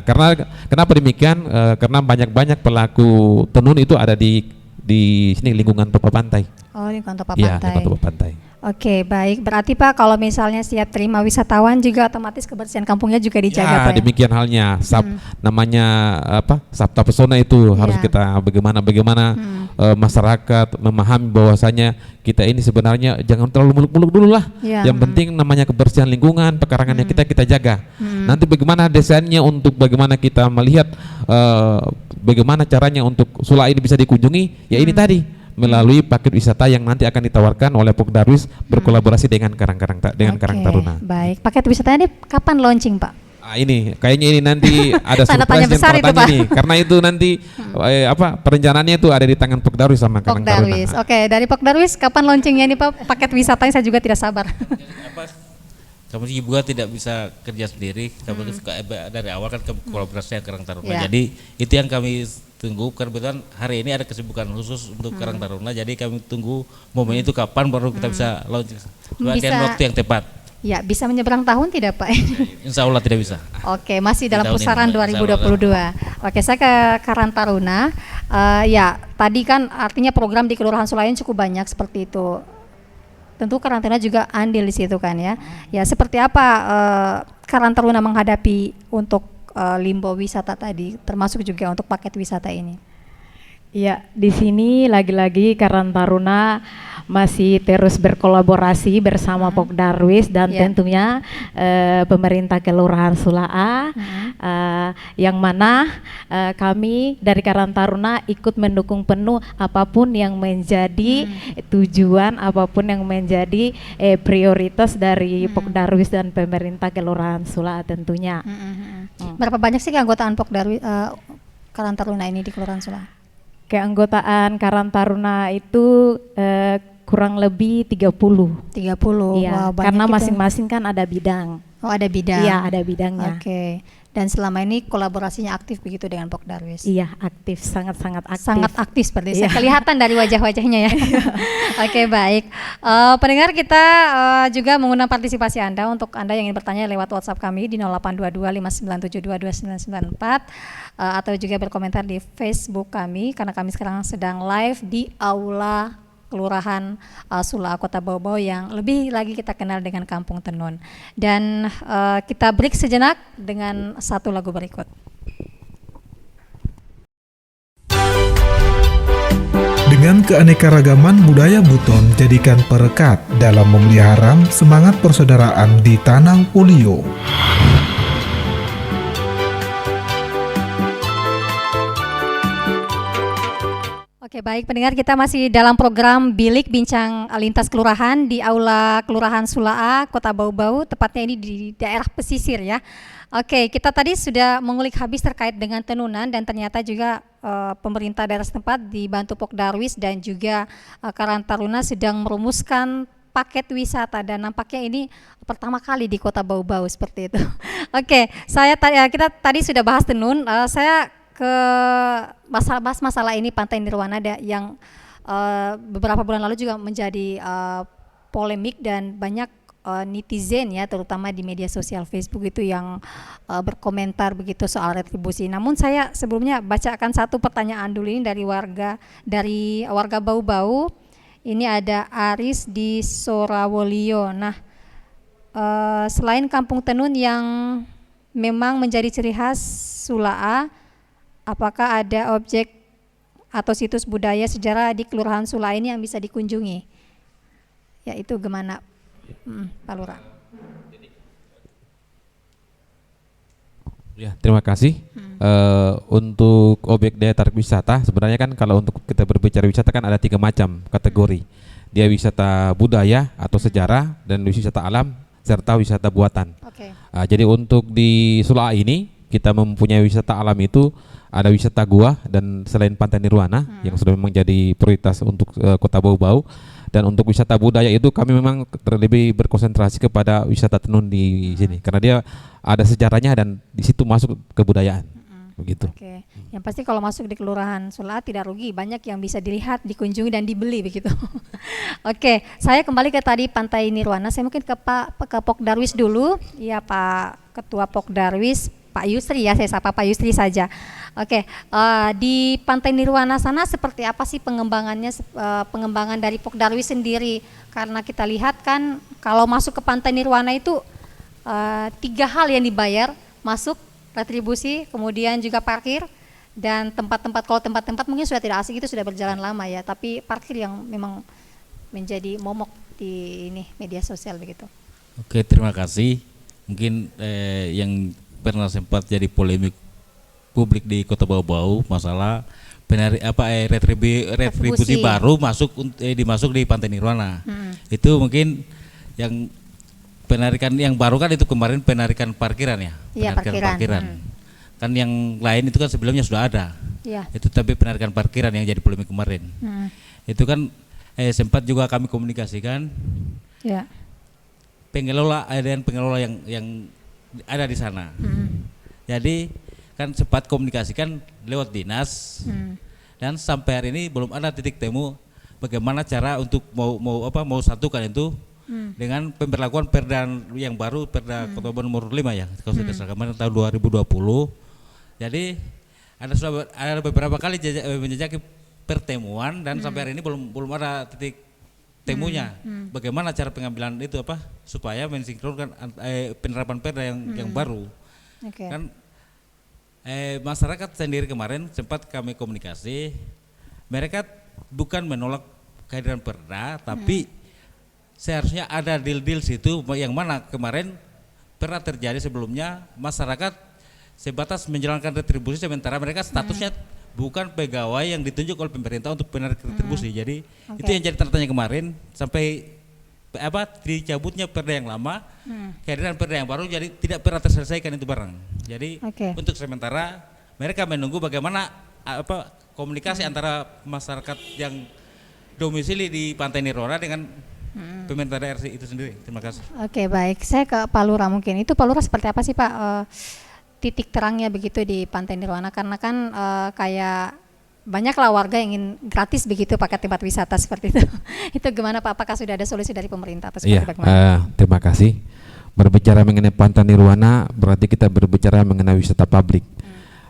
Karena kenapa demikian? Karena banyak pelaku tenun itu ada di sini lingkungan Pepa Pantai. Oh, lingkungan Pepa Pantai. Iya, lingkungan Pepa Pantai. Oke, baik. Berarti Pak, kalau misalnya siap terima wisatawan juga otomatis kebersihan kampungnya juga dijaga Pak ya? Demikian halnya. Namanya Sabta Pesona itu harus kita bagaimana masyarakat memahami bahwasanya kita ini sebenarnya jangan terlalu muluk-muluk dulu lah. Yang penting namanya kebersihan lingkungan, pekarangannya kita jaga. Nanti bagaimana desainnya untuk bagaimana kita melihat bagaimana caranya untuk Sula ini bisa dikunjungi, ya ini tadi melalui paket wisata yang nanti akan ditawarkan oleh Pokdarwis berkolaborasi dengan Karang Taruna. Baik, paket wisatanya ini kapan launching Pak? Ini kayaknya ini nanti ada surprise yang tanya ini, karena itu nanti perencanaannya itu ada di tangan Pokdarwis sama Karang Taruna. Oke, dari Pokdarwis kapan launchingnya ini Pak? Paket wisatanya saya juga tidak sabar. Kami juga tidak bisa kerja sendiri, kami suka dari awal kan kolaborasi dengan Karang Taruna. Jadi itu yang kami tunggu, kebetulan hari ini ada kesibukan khusus untuk Karang Taruna, jadi kami tunggu momen itu kapan baru kita bisa launching. Bagian waktu yang tepat. Ya, bisa menyeberang tahun tidak Pak? Insya Allah tidak bisa. Oke, masih dalam pusaran 2022. Oke, saya ke Karang Taruna. Ya, tadi kan artinya program di Kelurahan Sula ini cukup banyak seperti itu. Tentu Karang Taruna juga andil di situ kan ya. Ya, seperti apa Karang Taruna menghadapi untuk limbo wisata tadi, termasuk juga untuk paket wisata ini? Ya, di sini lagi-lagi Karang Taruna masih terus berkolaborasi bersama Pokdarwis dan tentunya pemerintah Kelurahan Sula yang mana kami dari Karang Taruna ikut mendukung penuh apapun yang menjadi tujuan, apapun yang menjadi prioritas dari Pokdarwis dan pemerintah Kelurahan Sula tentunya. Berapa banyak sih keanggotaan Pokdarwis Karang Taruna ini di Kelurahan Sula? Keanggotaan Karang Taruna itu kurang lebih 30. Iya, karena masing-masing kan ada bidang. Oh, ada bidang. Iya, ada bidangnya. Oke. Dan selama ini kolaborasinya aktif begitu dengan Pokdarwis? Iya, aktif, sangat-sangat aktif. Sangat aktif seperti saya kelihatan dari wajah-wajahnya ya. Oke, baik. Pendengar, kita juga mengundang partisipasi Anda untuk Anda yang ingin bertanya lewat WhatsApp kami di 082259722994 atau juga berkomentar di Facebook kami, karena kami sekarang sedang live di Aula Kelurahan Sula Kota Bau-Bau yang lebih lagi kita kenal dengan Kampung Tenun. Dan kita break sejenak dengan satu lagu berikut. Dengan keanekaragaman budaya Buton jadikan perekat dalam memelihara semangat persaudaraan di tanah Polio. Oke, baik pendengar, kita masih dalam program Bilik Bincang Lintas Kelurahan di Aula Kelurahan Sula Kota Bau-Bau, tepatnya ini di daerah pesisir ya. Oke, kita tadi sudah mengulik habis terkait dengan tenunan dan ternyata juga pemerintah daerah setempat dibantu Pokdarwis dan juga Karang Taruna sedang merumuskan paket wisata dan nampaknya ini pertama kali di Kota Bau-Bau seperti itu. Oke, kita tadi sudah bahas tenun, saya ke masalah ini Pantai Nirwana yang beberapa bulan lalu juga menjadi polemik dan banyak netizen ya, terutama di media sosial Facebook itu yang berkomentar begitu soal retribusi. Namun saya sebelumnya bacakan satu pertanyaan dulu ini dari warga Bau-Bau. Ini ada Aris di Sorawolio. Nah, selain Kampung Tenun yang memang menjadi ciri khas Sula, apakah ada objek atau situs budaya sejarah di Kelurahan Sula ini yang bisa dikunjungi? Yaitu gimana, Pak Lurah? Ya, terima kasih. Untuk objek daya tarik wisata, sebenarnya kan kalau untuk kita berbicara wisata kan ada 3 macam kategori. Dia wisata budaya atau sejarah, dan wisata alam, serta wisata buatan. Jadi untuk di Sula ini kita mempunyai wisata alam itu ada wisata gua dan selain Pantai Nirwana yang sudah memang jadi prioritas untuk Kota Bau-Bau, dan untuk wisata budaya itu kami memang terlebih berkonsentrasi kepada wisata tenun di sini karena dia ada sejarahnya dan di situ masuk kebudayaan. Begitu. Oke. Yang pasti kalau masuk di Kelurahan Sula tidak rugi, banyak yang bisa dilihat, dikunjungi dan dibeli begitu. Oke, saya kembali ke tadi Pantai Nirwana. Saya mungkin ke Pokdarwis dulu. Iya, Pak Ketua Pokdarwis. Pak Yusri ya, saya sapa Pak Yusri saja. Oke, di Pantai Nirwana sana seperti apa sih pengembangannya, pengembangan dari Pok Darwis sendiri? Karena kita lihat kan kalau masuk ke Pantai Nirwana itu 3 hal yang dibayar, masuk, retribusi, kemudian juga parkir, dan tempat-tempat, kalau tempat-tempat mungkin sudah tidak asing, itu sudah berjalan lama ya, tapi parkir yang memang menjadi momok di ini media sosial begitu. Oke, terima kasih. Mungkin yang pernah sempat jadi polemik publik di Kota Bau-Bau masalah retribusi baru dimasuk di Pantai Nirwana. Itu mungkin yang penarikan yang baru kan itu kemarin penarikan parkiran ya. Iya, parkiran. Kan yang lain itu kan sebelumnya sudah ada. Ya. Itu tapi penarikan parkiran yang jadi polemik kemarin. Itu kan sempat juga kami komunikasikan. Ya. Pengelola yang ada di sana. Jadi kan sempat komunikasikan lewat dinas. Dan sampai hari ini belum ada titik temu bagaimana cara untuk mau satukan itu dengan pemberlakuan perda yang baru, Perda Kota Bau nomor 5 ya, kalau sudah kemarin tahun 2020. Jadi ada beberapa kali menjejaki pertemuan dan sampai hari ini belum ada titik temunya. Bagaimana cara pengambilan itu supaya mensinkronkan penerapan perda yang baru. Kan masyarakat sendiri kemarin sempat kami komunikasi, mereka bukan menolak kehadiran perda, tapi seharusnya ada deal-deal situ yang mana kemarin pernah terjadi sebelumnya masyarakat sebatas menjalankan retribusi sementara mereka statusnya bukan pegawai yang ditunjuk oleh pemerintah untuk penarik retribusi. Jadi itu yang jadi tanda tanya kemarin sampai dicabutnya perda yang lama, kehadiran perda yang baru, jadi tidak pernah terselesaikan itu barang. Jadi untuk sementara mereka menunggu bagaimana komunikasi antara masyarakat yang domisili di Pantai Nirwana dengan pemerintah daerah itu sendiri. Terima kasih. Oke, baik. Saya ke Pak Lurah mungkin. Itu Pak Lurah seperti apa sih Pak titik terangnya begitu di Pantai Nirwana, karena kan kayak banyaklah warga yang ingin gratis begitu pakai tempat wisata seperti itu. Itu gimana Pak? Apakah sudah ada solusi dari pemerintah atau seperti bagaimana? Terima kasih. Berbicara mengenai Pantai Nirwana berarti kita berbicara mengenai wisata publik.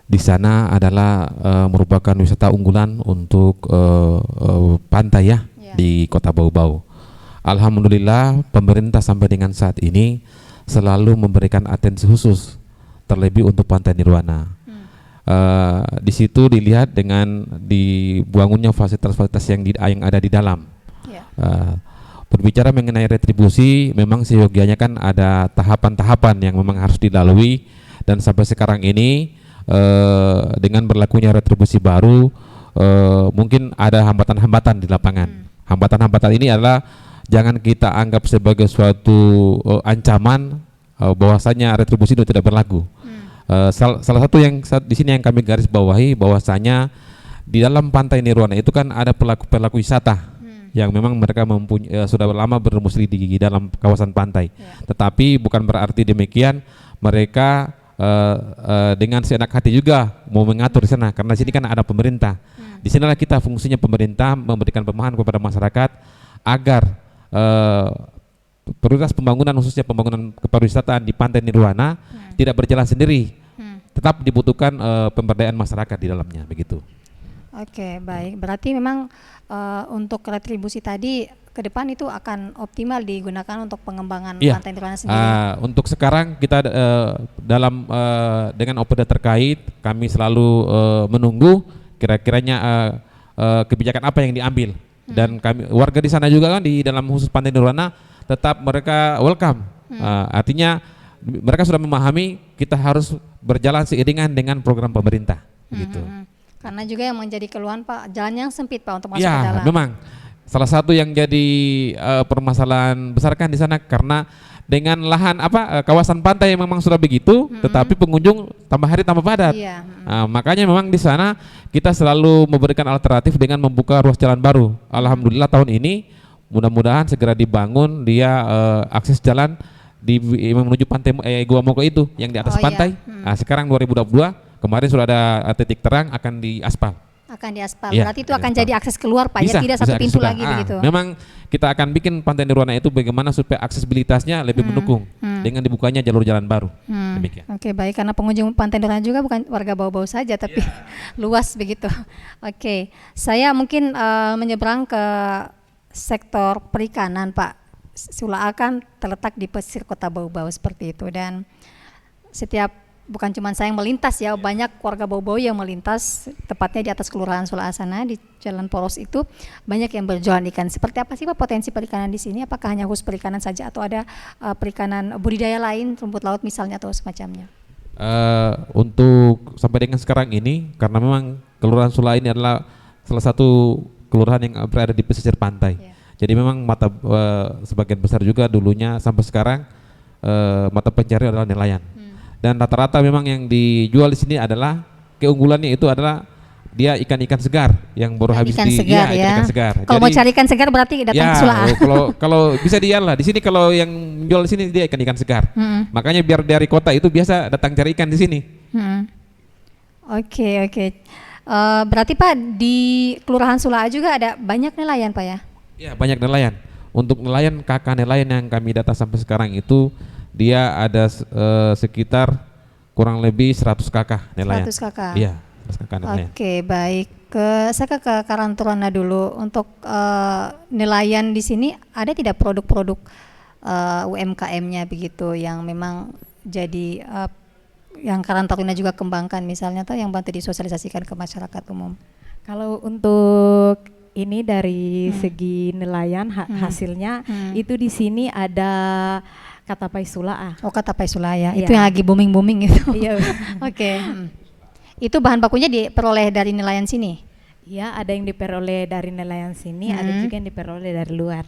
Di sana adalah merupakan wisata unggulan untuk pantai ya di Kota Bau-Bau. Alhamdulillah pemerintah sampai dengan saat ini selalu memberikan atensi khusus terlebih untuk Pantai Nirwana. Di situ dilihat dengan dibangunnya fasilitas-fasilitas yang ada di dalam. Berbicara mengenai retribusi, memang seyogianya kan ada tahapan-tahapan yang memang harus dilalui, dan sampai sekarang ini dengan berlakunya retribusi baru mungkin ada hambatan-hambatan di lapangan. Hambatan-hambatan ini adalah jangan kita anggap sebagai suatu ancaman bahwasanya retribusi itu tidak berlaku. Salah satu yang di sini yang kami garis bawahi bahwasanya di dalam Pantai Nirwana itu kan ada pelaku wisata yang memang mereka sudah lama berdomisili di dalam kawasan pantai. Tetapi bukan berarti demikian mereka dengan seenak hati juga mau mengatur di sana, karena di sini kan ada pemerintah. Di sinilah kita fungsinya pemerintah memberikan pemahaman kepada masyarakat agar prioritas pembangunan khususnya pembangunan kepariwisataan di Pantai Nirwana tidak berjalan sendiri, tetap dibutuhkan pemberdayaan masyarakat di dalamnya begitu. Oke, baik. Berarti memang untuk retribusi tadi ke depan itu akan optimal digunakan untuk pengembangan Pantai Nirwana sendiri. Untuk sekarang kita dengan OPD terkait kami selalu menunggu kira-kiranya kebijakan apa yang diambil, dan kami warga di sana juga kan di dalam khusus Pantai Nirwana tetap mereka welcome. Artinya mereka sudah memahami kita harus berjalan seiringan dengan program pemerintah gitu. Karena juga yang menjadi keluhan Pak, jalan yang sempit Pak untuk masuk ke dalam. Memang salah satu yang jadi permasalahan besar kan di sana karena dengan lahan kawasan pantai yang memang sudah begitu, tetapi pengunjung tambah hari tambah padat. Makanya memang di sana kita selalu memberikan alternatif dengan membuka ruas jalan baru. Alhamdulillah tahun ini mudah-mudahan segera dibangun dia akses jalan menuju pantai Gua Moko itu yang di atas pantai. Sekarang 2022 kemarin sudah ada titik terang akan diaspal. Akan diaspal. Berarti itu akan jadi akses keluar Pak, ya tidak satu pintu lagi begitu. Memang kita akan bikin Pantai Nirwana itu bagaimana supaya aksesibilitasnya lebih mendukung. dengan dibukanya jalur jalan baru. Demikian. Oke, baik, karena pengunjung Pantai Nirwana juga bukan warga Bau-Bau saja, tapi luas begitu. Oke, saya mungkin menyeberang ke sektor perikanan, Pak. Sula kan terletak di pesisir kota Bau-Bau seperti itu, dan setiap bukan cuma saya yang melintas ya, banyak warga Bau-Bau yang melintas, tepatnya di atas Kelurahan Sula sana di Jalan Poros itu banyak yang berjualan ikan. Seperti apa sih Pak potensi perikanan di sini? Apakah hanya khusus perikanan saja atau ada perikanan budidaya lain, rumput laut misalnya atau semacamnya? Untuk sampai dengan sekarang ini, karena memang Kelurahan Sula ini adalah salah satu kelurahan yang berada di pesisir pantai. Jadi memang mata sebagian besar juga dulunya sampai sekarang mata pencarian adalah nelayan. Dan rata-rata memang yang dijual di sini adalah keunggulannya itu adalah dia ikan-ikan segar yang baru habis ikan segar, ikan segar. Kalau mau cari ikan segar berarti datang ke Sula. Kalau bisa dia lah di sini, kalau yang jual di sini dia ikan-ikan segar. Makanya biar dari kota itu biasa datang cari ikan di sini. Oke. Berarti Pak di Kelurahan Sula juga ada banyak nelayan Pak ya? Ya, banyak nelayan. Untuk nelayan, kakak nelayan yang kami data sampai sekarang itu dia ada sekitar kurang lebih 100 kakak nelayan. 100 kakak. Iya, 100 kakak nelayan. Oke, baik. Saya ke Karantaruna dulu. Untuk nelayan di sini ada tidak produk-produk UMKM-nya begitu yang memang jadi yang Karantaruna juga kembangkan misalnya atau yang bantu disosialisasikan ke masyarakat umum? Kalau untuk ini dari segi nelayan hasilnya itu di sini ada Katapai Sula. Oh, Katapai Sula ya. Iya. Itu yang lagi booming itu. Iya. Oke. Itu bahan bakunya diperoleh dari nelayan sini? Iya, ada yang diperoleh dari nelayan sini, ada juga yang diperoleh dari luar.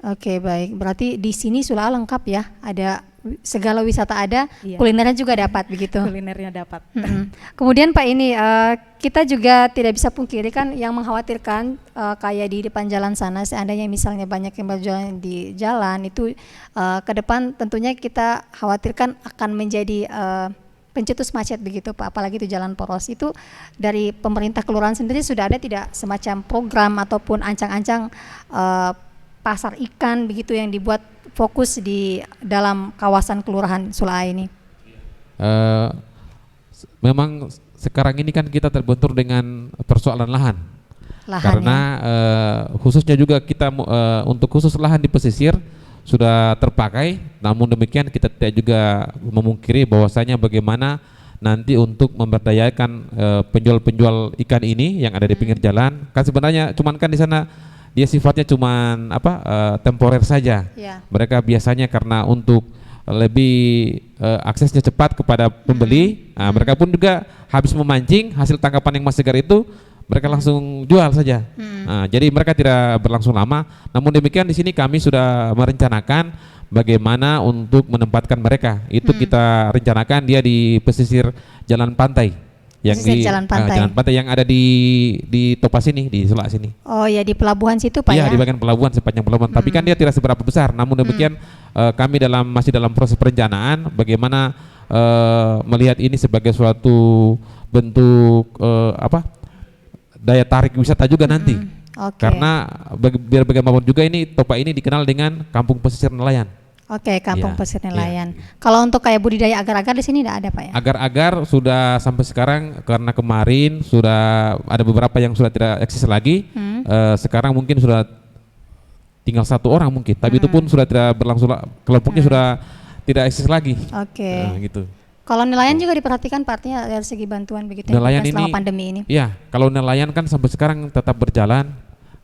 Oke, baik. Berarti di sini Sula lengkap ya. Ada segala wisata ada, Iya. kulinernya juga dapat begitu. Kulinernya dapat. Kemudian Pak ini kita juga tidak bisa pungkiri kan yang mengkhawatirkan kayak di depan jalan sana, seandainya misalnya banyak yang berjualan di jalan itu ke depan tentunya kita khawatirkan akan menjadi pencetus macet begitu Pak, apalagi itu jalan poros. Itu dari pemerintah kelurahan sendiri sudah ada tidak semacam program ataupun ancang-ancang pasar ikan begitu yang dibuat fokus di dalam kawasan kelurahan Sula ini? Memang sekarang ini kan kita terbentur dengan persoalan lahan. Karena khususnya juga kita untuk khusus lahan di pesisir sudah terpakai, namun demikian kita tidak juga memungkiri bahwasanya bagaimana nanti untuk memberdayakan penjual-penjual ikan ini yang ada di pinggir jalan. Kan sebenarnya cuman kan di sana dia sifatnya cuman temporer saja. Mereka biasanya karena untuk lebih aksesnya cepat kepada pembeli, mereka pun juga habis memancing hasil tangkapan yang masih segar itu mereka langsung jual saja. Jadi mereka tidak berlangsung lama. Namun demikian di sini kami sudah merencanakan bagaimana untuk menempatkan mereka. Itu kita rencanakan dia di pesisir jalan pantai. Yang di jalan pantai yang ada di Topas ini, di Sula sini. Oh ya, di pelabuhan situ Pak ya? Iya, di bagian pelabuhan, sepanjang pelabuhan. Tapi kan dia tidak seberapa besar. Namun demikian kami masih dalam proses perencanaan bagaimana melihat ini sebagai suatu bentuk daya tarik wisata juga nanti. Karena biar bagaimanapun juga ini Topa ini dikenal dengan kampung pesisir nelayan. Oke, kampung pesisir nelayan. Kalau untuk kayak budidaya agar-agar di sini tidak ada Pak ya? Agar-agar sudah sampai sekarang, karena kemarin sudah ada beberapa yang sudah tidak eksis lagi. Sekarang mungkin sudah tinggal 1 orang mungkin, tapi itu pun sudah tidak berlangsung, kelompoknya sudah tidak eksis lagi. Oke. Gitu. Kalau nelayan juga diperhatikan partnya dari segi bantuan begitu nelayan selama pandemi ini? Iya, kalau nelayan kan sampai sekarang tetap berjalan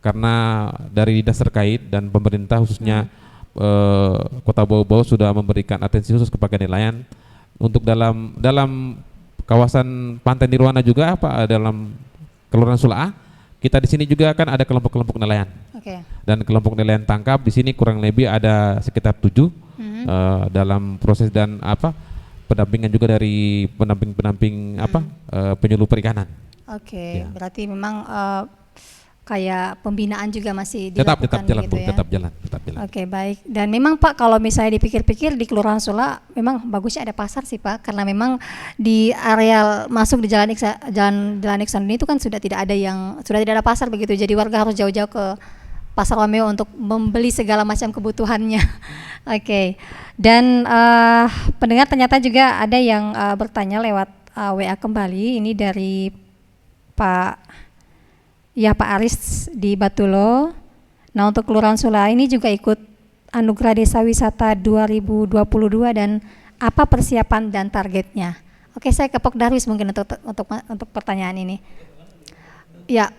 karena dari dinas terkait dan pemerintah khususnya Kota Bau-Bau sudah memberikan atensi khusus kepada nelayan untuk dalam kawasan Pantai Nirwana juga dalam Kelurahan Sula kita di sini juga kan ada kelompok-kelompok nelayan. Dan kelompok nelayan tangkap di sini kurang lebih ada sekitar 7 dalam proses dan pendampingan juga dari pendamping penyuluh perikanan. Berarti memang kayak pembinaan juga masih dilakukan tetap jalan. Oke, baik. Dan memang Pak kalau misalnya dipikir-pikir di Kelurahan Sula memang bagusnya ada pasar sih Pak, karena memang di areal masuk di Jalan Iksan ini itu kan sudah tidak ada pasar begitu. Jadi warga harus jauh-jauh ke Pasar Wameo untuk membeli segala macam kebutuhannya. Oke. Dan pendengar ternyata juga ada yang bertanya lewat WA kembali. Ini dari Pak Aris di Batulo. Nah, untuk Kelurahan Sula ini juga ikut Anugerah Desa Wisata 2022 dan apa persiapan dan targetnya? Oke, saya ke Pok Darwis mungkin untuk pertanyaan ini. Ya.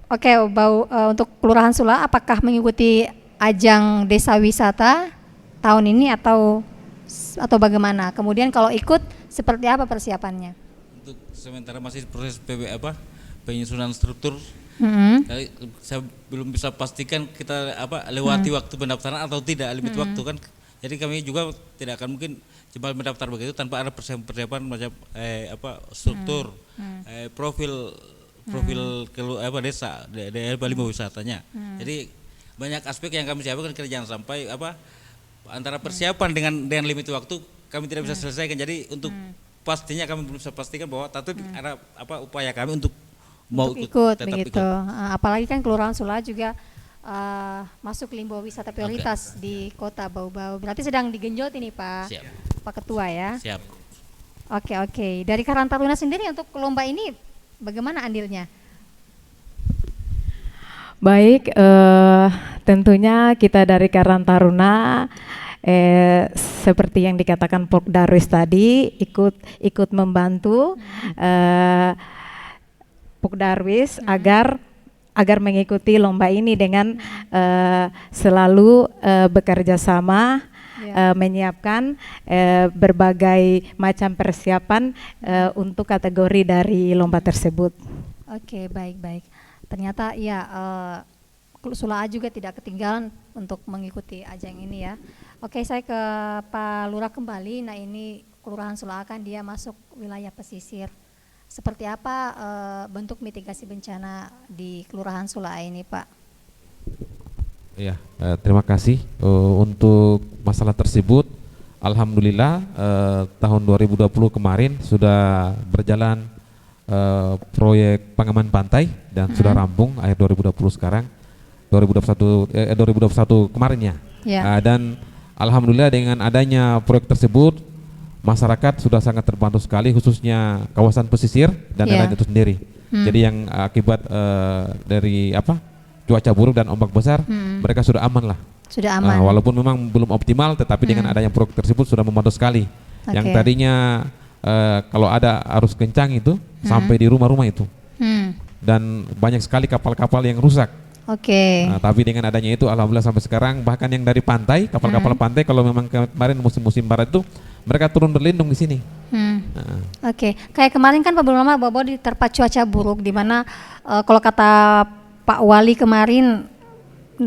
Oke, untuk Kelurahan Sula apakah mengikuti ajang Desa Wisata tahun ini atau bagaimana? Kemudian kalau ikut seperti apa persiapannya? Untuk sementara masih proses penyusunan struktur. Saya belum bisa pastikan kita lewati waktu pendaftaran atau tidak, limit waktu kan. Jadi kami juga tidak akan mungkin cepat mendaftar begitu tanpa ada persiapan macam struktur, profil desa daerah Bali wisatanya. Jadi banyak aspek yang kami siapkan, jangan sampai antara persiapan dengan limit waktu kami tidak bisa selesaikan. Jadi untuk pastinya kami belum bisa pastikan bahwa tentu ada upaya kami untuk mau ikut begitu. Apalagi kan Kelurahan Sula juga masuk limbo wisata prioritas di Kota Bau-Bau. Berarti sedang digenjot ini Pak. Siap. Pak Ketua ya. Siap. Oke. Dari Karang Taruna sendiri untuk lomba ini bagaimana andilnya? Baik, tentunya kita dari Karang Taruna seperti yang dikatakan Pok Darwis tadi ikut membantu Pok Darwis agar mengikuti lomba ini dengan selalu bekerja sama, menyiapkan berbagai macam persiapan untuk kategori dari lomba tersebut. Oke, baik. Ternyata ya Sula juga tidak ketinggalan untuk mengikuti ajang ini ya. Oke, saya ke Pak Lurah kembali. Nah, ini Kelurahan Sula kan dia masuk wilayah pesisir. Seperti apa bentuk mitigasi bencana di Kelurahan Sula ini, Pak? Ya, terima kasih untuk masalah tersebut. Alhamdulillah tahun 2020 kemarin sudah berjalan proyek pengaman pantai dan sudah rampung akhir 2020 sekarang 2021 kemarin ya. Dan alhamdulillah dengan adanya proyek tersebut masyarakat sudah sangat terbantu sekali, khususnya kawasan pesisir dan nelayan itu sendiri. Jadi yang akibat dari cuaca buruk dan ombak besar, mereka sudah aman lah. Sudah aman. Walaupun memang belum optimal, tetapi dengan adanya proyek tersebut sudah membantu sekali. Yang tadinya kalau ada arus kencang itu sampai di rumah-rumah itu, dan banyak sekali kapal-kapal yang rusak. Tapi dengan adanya itu alhamdulillah sampai sekarang bahkan yang dari pantai, kapal-kapal pantai kalau memang kemarin musim-musim barat itu mereka turun berlindung di sini. Kayak kemarin kan belum lama Bobo diterpa cuaca buruk di mana kalau kata Pak Wali kemarin 60%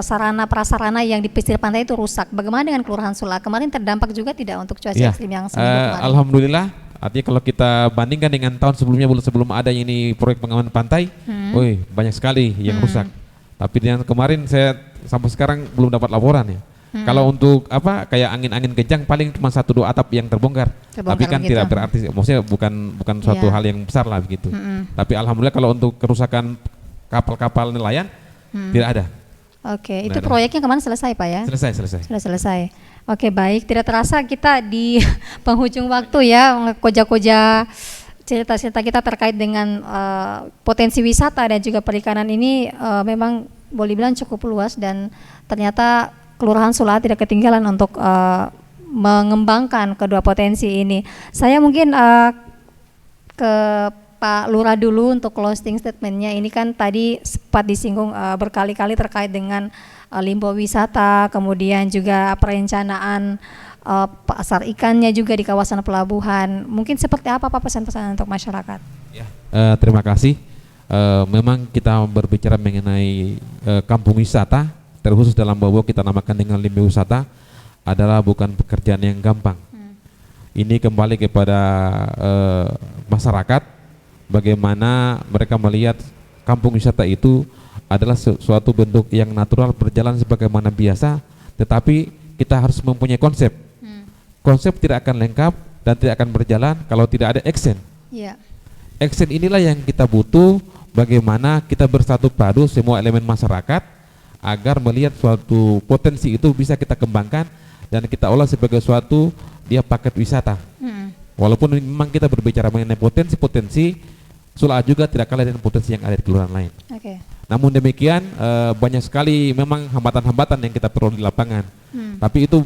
sarana prasarana yang di pesisir pantai itu rusak. Bagaimana dengan Kelurahan Sula? Kemarin terdampak juga tidak untuk cuaca ekstrim yang seminggu kemarin? Alhamdulillah. Artinya kalau kita bandingkan dengan tahun sebelumnya, sebelum ada ini proyek pengaman pantai, banyak sekali yang rusak. Tapi dengan kemarin saya sampai sekarang belum dapat laporan ya. Kalau untuk kayak angin-angin kencang paling cuma 1-2 atap yang terbongkar. Tapi kan tidak berarti, maksudnya bukan suatu hal yang besar lah begitu. Tapi alhamdulillah kalau untuk kerusakan kapal-kapal nelayan tidak ada. Itu proyeknya kemarin selesai Pak ya? Selesai. Sudah selesai. Baik, tidak terasa kita di penghujung waktu ya, koja-koja cerita-cerita kita terkait dengan potensi wisata dan juga perikanan ini memang boleh bilang cukup luas, dan ternyata Kelurahan Sula tidak ketinggalan untuk mengembangkan kedua potensi ini. Saya mungkin ke Pak Lurah dulu untuk closing statementnya. Ini kan tadi sempat disinggung berkali-kali terkait dengan limbo wisata, kemudian juga perencanaan pasar ikannya juga di kawasan pelabuhan. Mungkin seperti apa Pak pesan-pesan untuk masyarakat? Terima kasih. Memang kita berbicara mengenai kampung wisata, terkhusus dalam Bau-Bau kita namakan dengan limbo wisata, adalah bukan pekerjaan yang gampang. Ini kembali kepada masyarakat, bagaimana mereka melihat kampung wisata itu adalah suatu bentuk yang natural berjalan sebagaimana biasa, tetapi kita harus mempunyai konsep. Konsep tidak akan lengkap dan tidak akan berjalan kalau tidak ada action. Action inilah yang kita butuh bagaimana kita bersatu padu semua elemen masyarakat agar melihat suatu potensi itu bisa kita kembangkan dan kita olah sebagai suatu dia paket wisata. Walaupun memang kita berbicara mengenai potensi-potensi, Sula juga tidak kalah dengan potensi yang ada di kelurahan lain. Namun demikian banyak sekali memang hambatan-hambatan yang kita perlu di lapangan. Tapi itu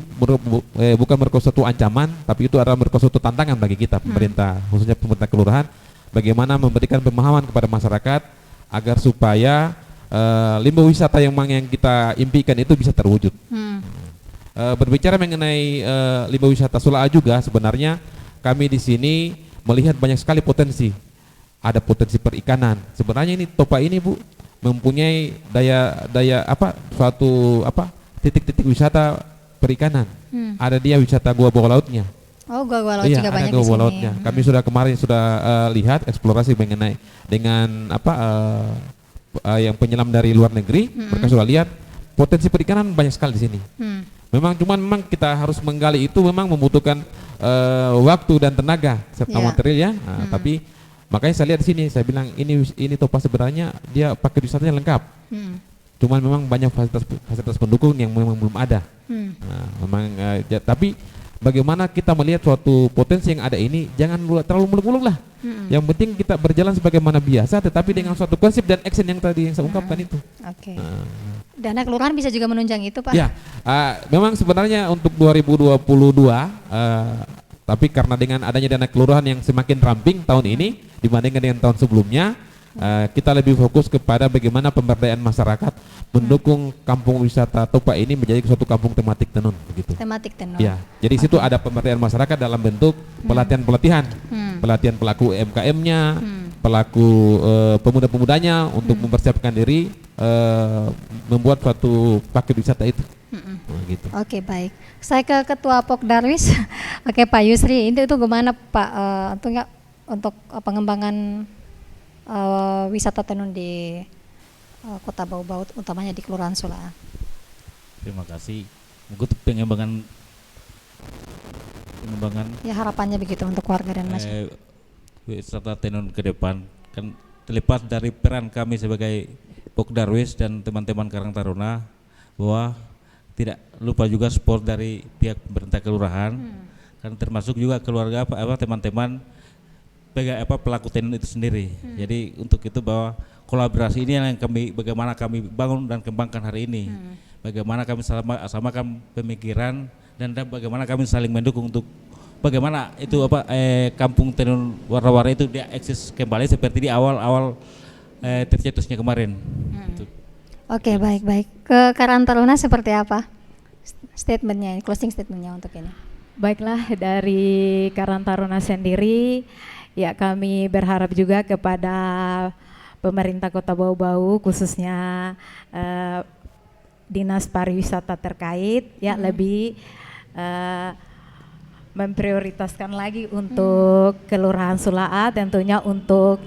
bukan merupakan suatu ancaman, tapi itu adalah merupakan suatu tantangan bagi kita pemerintah, khususnya pemerintah kelurahan, bagaimana memberikan pemahaman kepada masyarakat agar supaya limbah wisata yang kita impikan itu bisa terwujud. Berbicara mengenai limbah wisata Sula juga, sebenarnya kami di sini melihat banyak sekali potensi. Ada potensi perikanan. Sebenarnya ini Topa ini Bu mempunyai titik-titik wisata perikanan. Ada dia wisata gua bawah lautnya. Oh, gua laut juga banyak di sini. Lautnya. Kami sudah kemarin lihat eksplorasi mengenai dengan yang penyelam dari luar negeri. Mereka sudah lihat potensi perikanan banyak sekali di sini. Memang kita harus menggali itu memang membutuhkan waktu dan tenaga serta material ya. Tapi makanya saya lihat di sini, saya bilang ini Topa sebenarnya dia paket wisatanya lengkap. Cuman memang banyak fasilitas pendukung yang memang belum ada. Tapi bagaimana kita melihat suatu potensi yang ada ini, jangan terlalu muluk-muluk lah. Yang penting kita berjalan sebagaimana biasa, tetapi dengan suatu konsep dan action yang tadi yang saya ungkapkan itu. Dana kelurahan bisa juga menunjang itu, Pak? Ya, memang sebenarnya untuk 2022, tapi karena dengan adanya dana kelurahan yang semakin ramping tahun ini dibandingkan dengan tahun sebelumnya, kita lebih fokus kepada bagaimana pemberdayaan masyarakat mendukung kampung wisata Topa ini menjadi suatu kampung tematik tenun begitu. Tematik tenun. Ya, jadi situ ada pemberdayaan masyarakat dalam bentuk pelatihan pelaku UMKM-nya, pelaku pemuda-pemudanya untuk mempersiapkan diri membuat suatu paket wisata itu. Gitu. Oke, baik. Saya ke Ketua Pokdarwis. Oke, Pak Yusri, itu gimana Pak untuk pengembangan wisata tenun di Kota Bau-Bau, utamanya di Kelurahan Sula? Terima kasih. Untuk pengembangan ya harapannya begitu untuk warga dan masyarakat. Wisata tenun ke depan kan terlepas dari peran kami sebagai Pokdarwis dan teman-teman Karang Taruna, bahwa tidak lupa juga support dari pihak pemerintah kelurahan, kan termasuk juga keluarga teman-teman pelaku tenun itu sendiri. Jadi untuk itu bahwa kolaborasi ini yang bagaimana kami bangun dan kembangkan hari ini. Bagaimana kami samakan pemikiran dan bagaimana kami saling mendukung untuk bagaimana itu kampung tenun warna-warni itu dia eksis kembali seperti di awal tercetusnya kemarin. Oke, baik. Ke Karang Taruna seperti apa statementnya, closing statementnya untuk ini? Baiklah, dari Karang Taruna sendiri, ya kami berharap juga kepada pemerintah Kota Bau-Bau, khususnya Dinas Pariwisata terkait, ya lebih memprioritaskan lagi untuk Kelurahan Sula, tentunya untuk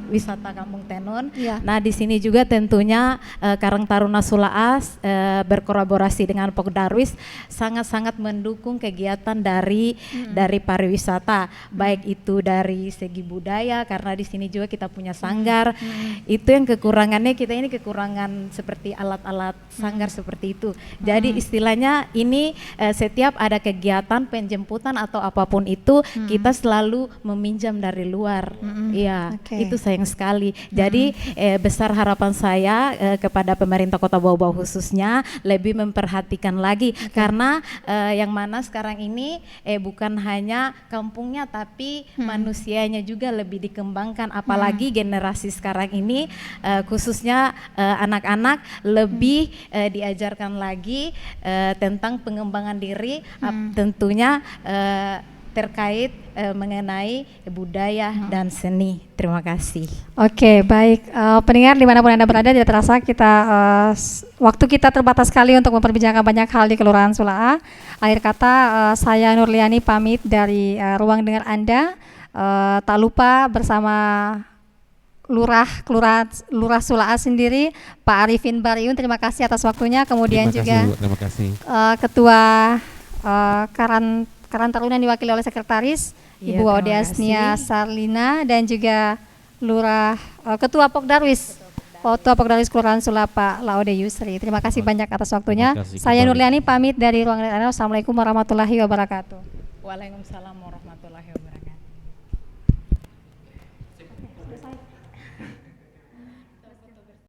wisata Kampung Tenun. Nah, di sini juga tentunya Karang Taruna Sula berkolaborasi dengan Pokdarwis sangat-sangat mendukung kegiatan dari pariwisata, baik itu dari segi budaya, karena di sini juga kita punya sanggar. Itu yang kekurangannya, kita ini kekurangan seperti alat-alat sanggar seperti itu. Jadi istilahnya ini setiap ada kegiatan penjemputan atau apapun itu, kita selalu meminjam dari luar. Iya. Itu sayang sekali. Jadi besar harapan saya kepada pemerintah Kota Bau-Bau khususnya lebih memperhatikan lagi, karena yang mana sekarang ini bukan hanya kampungnya tapi manusianya juga lebih dikembangkan, apalagi generasi sekarang ini khususnya anak-anak lebih diajarkan lagi tentang pengembangan diri, tentunya terkait mengenai budaya dan seni. Terima kasih. Oke, baik. Pendengar dimanapun Anda berada, tidak terasa waktu kita terbatas sekali untuk memperbincangkan banyak hal di Kelurahan Sula. Akhir kata saya Nurliani pamit dari ruang dengar Anda. Tak lupa bersama Lurah Sula sendiri, Pak Arifin Bariun, terima kasih atas waktunya. Kemudian terima kasih. Ketua Karang Taruna diwakili oleh Sekretaris Ibu Odiasnia Sarlina, dan juga Ketua Pokdarwis. Ketua Pokdarwis Kelurahan Sula Pak Laude Yusri. Terima kasih banyak atas waktunya. Terima kasih Saya kembali. Nurliani pamit dari ruang Assalamualaikum warahmatullahi wabarakatuh. Waalaikumsalam warahmatullahi wabarakatuh.